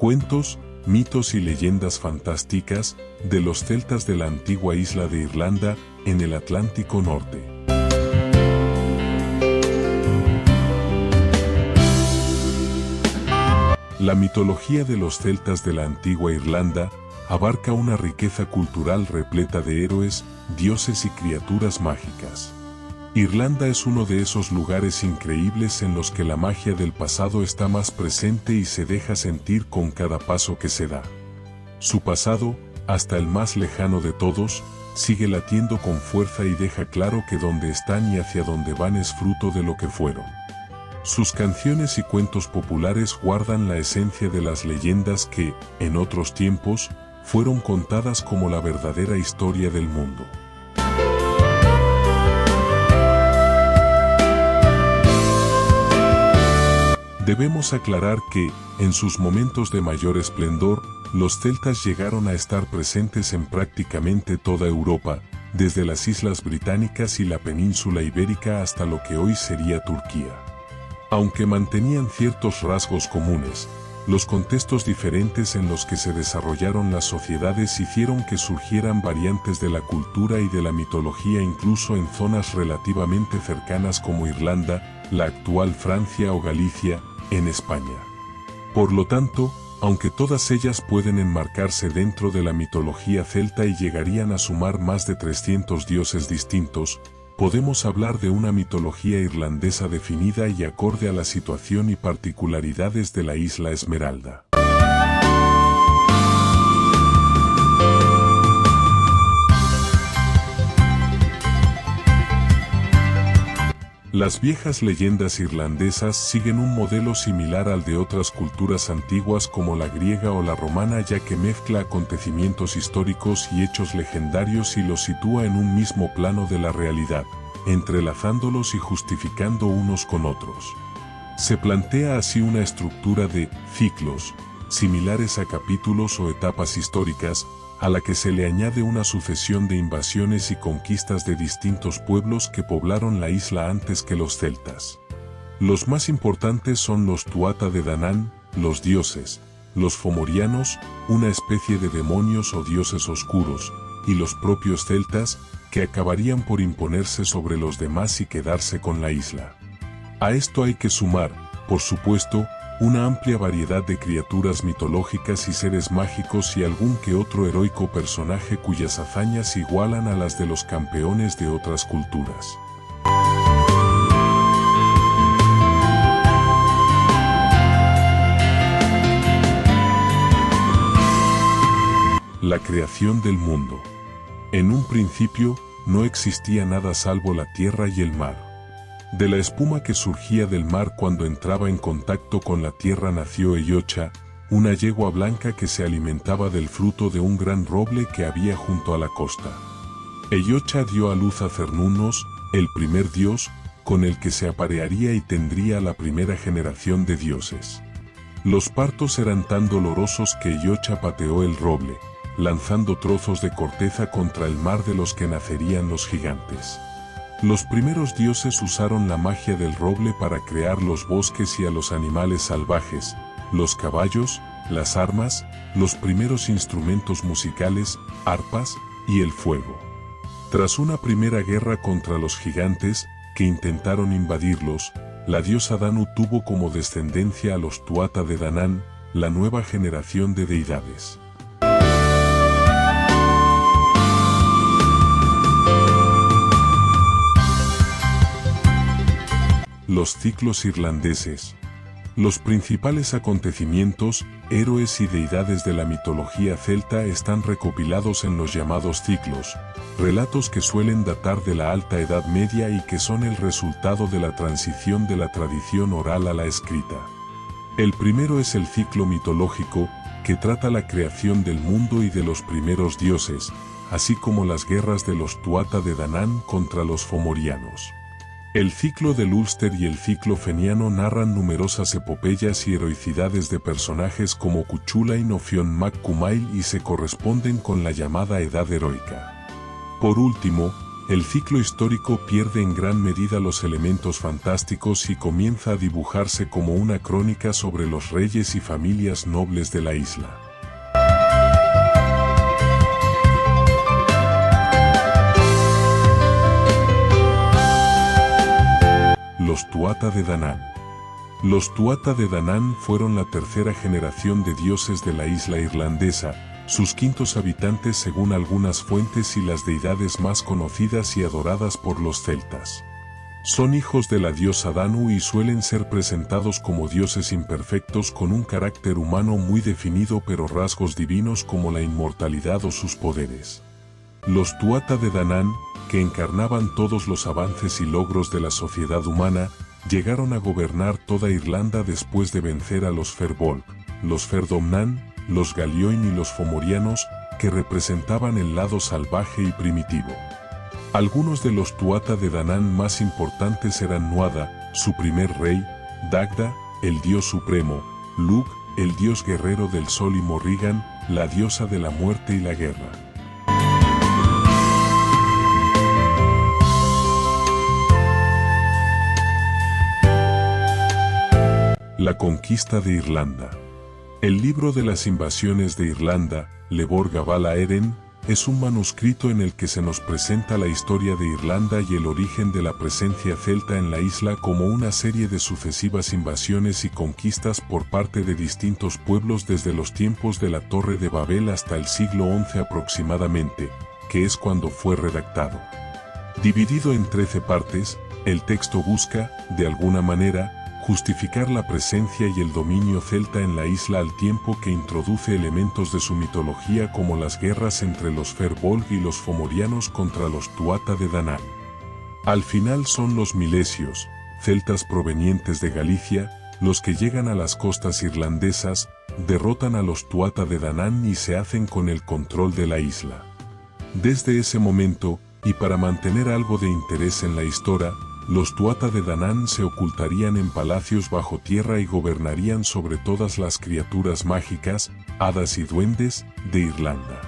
Cuentos, mitos y leyendas fantásticas de los celtas de la antigua isla de Irlanda, en el Atlántico Norte. La mitología de los celtas de la antigua Irlanda abarca una riqueza cultural repleta de héroes, dioses y criaturas mágicas. Irlanda es uno de esos lugares increíbles en los que la magia del pasado está más presente y se deja sentir con cada paso que se da. Su pasado, hasta el más lejano de todos, sigue latiendo con fuerza y deja claro que donde están y hacia dónde van es fruto de lo que fueron. Sus canciones y cuentos populares guardan la esencia de las leyendas que, en otros tiempos, fueron contadas como la verdadera historia del mundo. Debemos aclarar que, en sus momentos de mayor esplendor, los celtas llegaron a estar presentes en prácticamente toda Europa, desde las Islas Británicas y la península ibérica hasta lo que hoy sería Turquía. Aunque mantenían ciertos rasgos comunes, los contextos diferentes en los que se desarrollaron las sociedades hicieron que surgieran variantes de la cultura y de la mitología incluso en zonas relativamente cercanas como Irlanda, la actual Francia o Galicia, en España. Por lo tanto, aunque todas ellas pueden enmarcarse dentro de la mitología celta y llegarían a sumar más de 300 dioses distintos, podemos hablar de una mitología irlandesa definida y acorde a la situación y particularidades de la isla Esmeralda. Las viejas leyendas irlandesas siguen un modelo similar al de otras culturas antiguas como la griega o la romana, ya que mezcla acontecimientos históricos y hechos legendarios y los sitúa en un mismo plano de la realidad, entrelazándolos y justificando unos con otros. Se plantea así una estructura de ciclos, similares a capítulos o etapas históricas, a la que se le añade una sucesión de invasiones y conquistas de distintos pueblos que poblaron la isla antes que los celtas. Los más importantes son los Tuatha de Danann, los dioses, los fomorianos, una especie de demonios o dioses oscuros, y los propios celtas, que acabarían por imponerse sobre los demás y quedarse con la isla. A esto hay que sumar, por supuesto, una amplia variedad de criaturas mitológicas y seres mágicos y algún que otro heroico personaje cuyas hazañas igualan a las de los campeones de otras culturas. La creación del mundo. En un principio, no existía nada salvo la tierra y el mar. De la espuma que surgía del mar cuando entraba en contacto con la tierra nació Eyocha, una yegua blanca que se alimentaba del fruto de un gran roble que había junto a la costa. Eyocha dio a luz a Cernunnos, el primer dios, con el que se aparearía y tendría la primera generación de dioses. Los partos eran tan dolorosos que Eyocha pateó el roble, lanzando trozos de corteza contra el mar de los que nacerían los gigantes. Los primeros dioses usaron la magia del roble para crear los bosques y a los animales salvajes, los caballos, las armas, los primeros instrumentos musicales, arpas, y el fuego. Tras una primera guerra contra los gigantes, que intentaron invadirlos, la diosa Danu tuvo como descendencia a los Tuatha de Danann, la nueva generación de deidades. Los ciclos irlandeses. Los principales acontecimientos, héroes y deidades de la mitología celta están recopilados en los llamados ciclos, relatos que suelen datar de la Alta Edad Media y que son el resultado de la transición de la tradición oral a la escrita. El primero es el ciclo mitológico, que trata la creación del mundo y de los primeros dioses, así como las guerras de los Tuatha de Danann contra los fomorianos. El ciclo del Ulster y el ciclo feniano narran numerosas epopeyas y heroicidades de personajes como Cuchulainn o Fionn Mac Cumaill y se corresponden con la llamada Edad Heroica. Por último, el ciclo histórico pierde en gran medida los elementos fantásticos y comienza a dibujarse como una crónica sobre los reyes y familias nobles de la isla. Los Tuatha de Danann. Los Tuatha de Danann fueron la tercera generación de dioses de la isla irlandesa, sus quintos habitantes según algunas fuentes y las deidades más conocidas y adoradas por los celtas. Son hijos de la diosa Danu y suelen ser presentados como dioses imperfectos con un carácter humano muy definido pero rasgos divinos como la inmortalidad o sus poderes. Los Tuatha de Danann, que encarnaban todos los avances y logros de la sociedad humana, llegaron a gobernar toda Irlanda después de vencer a los Firbolg, los Ferdomnán, los Galioin y los Fomorianos, que representaban el lado salvaje y primitivo. Algunos de los Tuatha de Danann más importantes eran Nuada, su primer rey, Dagda, el dios supremo, Lugh, el dios guerrero del sol y Morrigan, la diosa de la muerte y la guerra. La conquista de Irlanda. El libro de las invasiones de Irlanda, Lebor Gabála Érenn, es un manuscrito en el que se nos presenta la historia de Irlanda y el origen de la presencia celta en la isla como una serie de sucesivas invasiones y conquistas por parte de distintos pueblos desde los tiempos de la Torre de Babel hasta el siglo XI aproximadamente, que es cuando fue redactado. Dividido en 13 partes, el texto busca, de alguna manera, justificar la presencia y el dominio celta en la isla al tiempo que introduce elementos de su mitología como las guerras entre los Firbolg y los Fomorianos contra los Tuatha de Danann. Al final son los milesios, celtas provenientes de Galicia, los que llegan a las costas irlandesas, derrotan a los Tuatha de Danann y se hacen con el control de la isla. Desde ese momento, y para mantener algo de interés en la historia, los Tuatha de Danann se ocultarían en palacios bajo tierra y gobernarían sobre todas las criaturas mágicas, hadas y duendes, de Irlanda.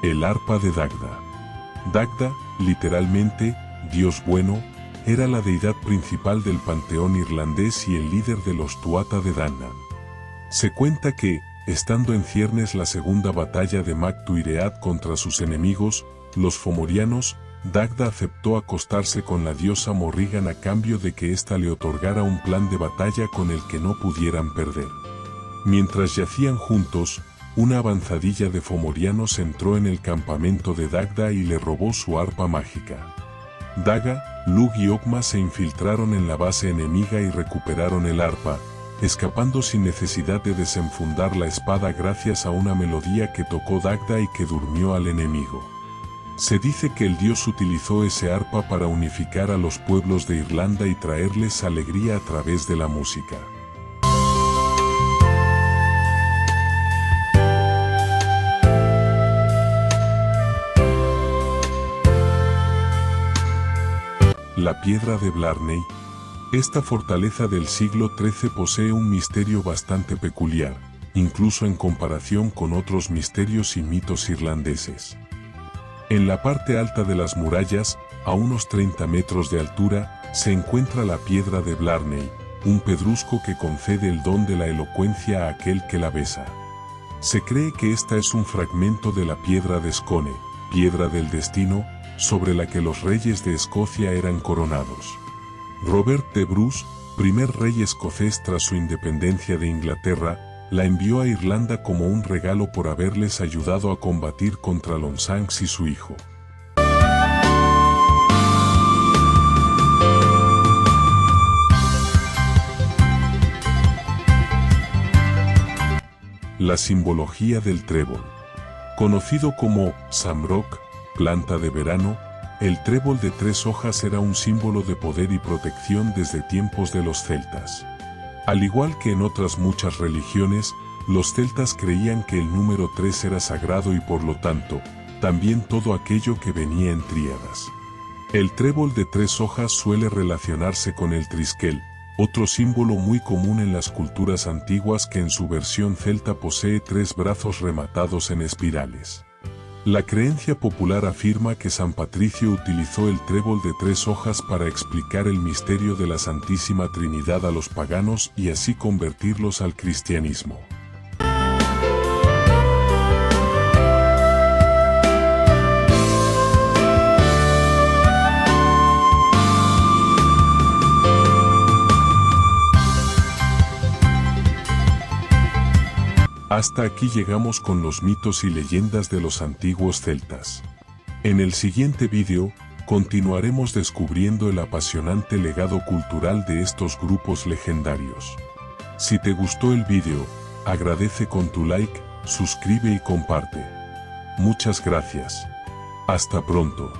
El arpa de Dagda. Dagda, literalmente, Dios bueno, era la deidad principal del panteón irlandés y el líder de los Tuatha de Danann. Se cuenta que, estando en ciernes la segunda batalla de Mac Tuiread contra sus enemigos, los Fomorianos, Dagda aceptó acostarse con la diosa Morrigan a cambio de que ésta le otorgara un plan de batalla con el que no pudieran perder. Mientras yacían juntos, una avanzadilla de Fomorianos entró en el campamento de Dagda y le robó su arpa mágica. Daga, Lugh y Ogma se infiltraron en la base enemiga y recuperaron el arpa, escapando sin necesidad de desenfundar la espada gracias a una melodía que tocó Dagda y que durmió al enemigo. Se dice que el dios utilizó ese arpa para unificar a los pueblos de Irlanda y traerles alegría a través de la música. La piedra de Blarney. Esta fortaleza del siglo XIII posee un misterio bastante peculiar, incluso en comparación con otros misterios y mitos irlandeses. En la parte alta de las murallas, a unos 30 metros de altura, se encuentra la piedra de Blarney, un pedrusco que concede el don de la elocuencia a aquel que la besa. Se cree que esta es un fragmento de la piedra de Scone, piedra del destino, sobre la que los reyes de Escocia eran coronados. Robert de Bruce, primer rey escocés tras su independencia de Inglaterra, la envió a Irlanda como un regalo por haberles ayudado a combatir contra Longshanks y su hijo. La simbología del trébol. Conocido como Shamrock, planta de verano, el trébol de 3 hojas era un símbolo de poder y protección desde tiempos de los celtas. Al igual que en otras muchas religiones, los celtas creían que el número 3 era sagrado y por lo tanto, también todo aquello que venía en tríadas. El trébol de 3 hojas suele relacionarse con el triskel, otro símbolo muy común en las culturas antiguas que en su versión celta posee 3 brazos rematados en espirales. La creencia popular afirma que San Patricio utilizó el trébol de 3 hojas para explicar el misterio de la Santísima Trinidad a los paganos y así convertirlos al cristianismo. Hasta aquí llegamos con los mitos y leyendas de los antiguos celtas. En el siguiente vídeo, continuaremos descubriendo el apasionante legado cultural de estos grupos legendarios. Si te gustó el vídeo, agradece con tu like, suscribe y comparte. Muchas gracias. Hasta pronto.